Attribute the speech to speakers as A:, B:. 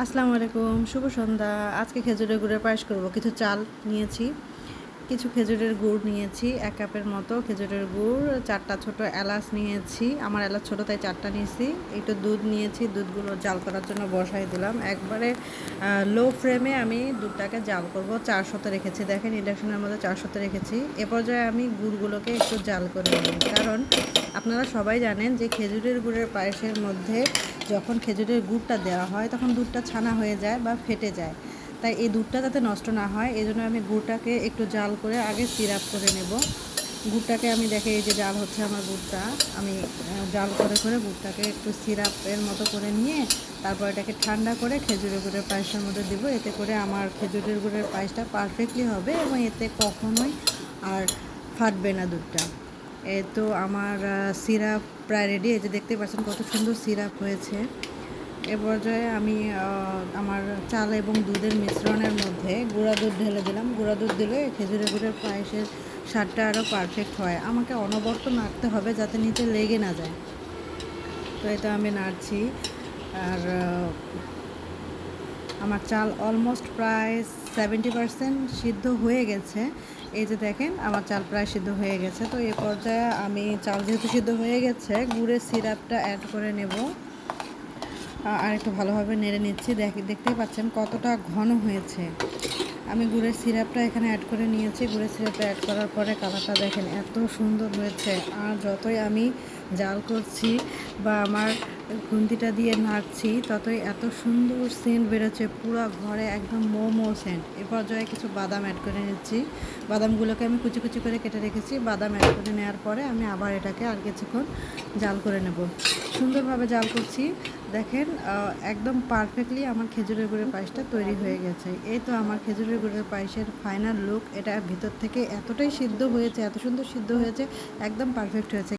A: আসসালামু আলাইকুম, শুভ সন্ধ্যা। আজকে খেজুরের গুড়ের পায়েস করব। কিছু চাল নিয়েছি, কিছু খেজুরের গুড় নিয়েছি 1 কাপের মতো খেজুরের গুড়, 4টা ছোট এলাচ নিয়েছি। আমার এলাচ ছোটো তাই 4টা নিয়েছি। একটু দুধ নিয়েছি, দুধগুলো জাল করার জন্য বসাই দিলাম। একবারে লো ফ্লেমে আমি দুধটাকে জাল করব। 400-তে রেখেছি, দেখেন ইন্ডাকশনের মধ্যে 400-তে রেখেছি। এ পর্যায়ে আমি গুড়গুলোকে একটু জাল করে নিই, কারণ আপনারা সবাই জানেন যে খেজুরের গুড়ের পায়েসের মধ্যে যখন খেজুরের গুড়টা দেওয়া হয় তখন দুধটা ছানা হয়ে যায় বা ফেটে যায়। তাই এই দুধটা যাতে নষ্ট না হয় এই জন্য আমি গুড়টাকে একটু জাল করে আগে সিরাপ করে নেব। গুড়টাকে আমি দেখে এই যে জাল হচ্ছে আমার গুড়টা, আমি জাল করে করে গুড়টাকে একটু সিরাপের মতো করে নিয়ে তারপর এটাকে ঠান্ডা করে খেজুরের গুড়ের পায়েসের মধ্যে দেবো। এতে করে আমার খেজুরের গুড়ের পায়েসটা পারফেক্টলি হবে এবং এতে কখনোই আর ফাটবে না দুধটা। এই তো আমার সিরাপ প্রায় রেডি। এই যে দেখতে পাচ্ছেন কত সুন্দর সিরাপ হয়েছে। এ পর্যায়ে আমি আমার চাল এবং দুধের মিশ্রণের মধ্যে গুঁড়া দুধ ঢেলে দিলাম। গুঁড়া দুধ দিলে খেজুরের গুড়ের পায়েসের স্বাদটা আরও পারফেক্ট হয়। আমাকে অনবরত নাড়তে হবে যাতে নিচে লেগে না যায়। তো এটা আমি নাড়ছি। আর আমার চাল অলমোস্ট প্রায় 70% সিদ্ধ হয়ে গেছে। এই যে দেখেন আমার চাল প্রায় সিদ্ধ হয়ে গেছে। তো এই পর্যায়ে আমি চাল যেহেতু সিদ্ধ হয়ে গেছে, গুড়ের সিরাপটা অ্যাড করে নেব। আর একটু ভালোভাবে নেড়ে নিচ্ছি। দেখতেই পাচ্ছেন কতটা ঘন হয়েছে। আমি গুড়ের সিরাপটা এখানে অ্যাড করে নিয়েছি। গুড়ের সিরাপটা অ্যাড করার পরে কালারটা দেখেন এত সুন্দর হয়েছে। আর যতই আমি জাল করছি বা আমার খুন্তিটা দিয়ে নাড়ছি ততই এত সুন্দর সেন্ট বেরোচ্ছে, পুরো ঘরে একদম মোমো সেন্ট। এ পর্যায়ে কিছু বাদাম অ্যাড করে নিচ্ছি। বাদামগুলোকে আমি কুচি কুচি করে কেটে রেখেছি। বাদাম অ্যাড করে নেওয়ার পরে আমি আবার এটাকে আর কিছুক্ষণ জাল করে নেব। সুন্দরভাবে জাল করছি। দেখেন একদম পারফেক্টলি আমার খেজুরের গুড়ের পায়েসটা তৈরি হয়ে গেছে। এই তো আমার খেজুরের গুড়ের পায়েসের ফাইনাল লুক। এটা ভিতর থেকে এতটাই সিদ্ধ হয়েছে, এত সুন্দর সিদ্ধ হয়েছে, একদম পারফেক্ট হয়েছে।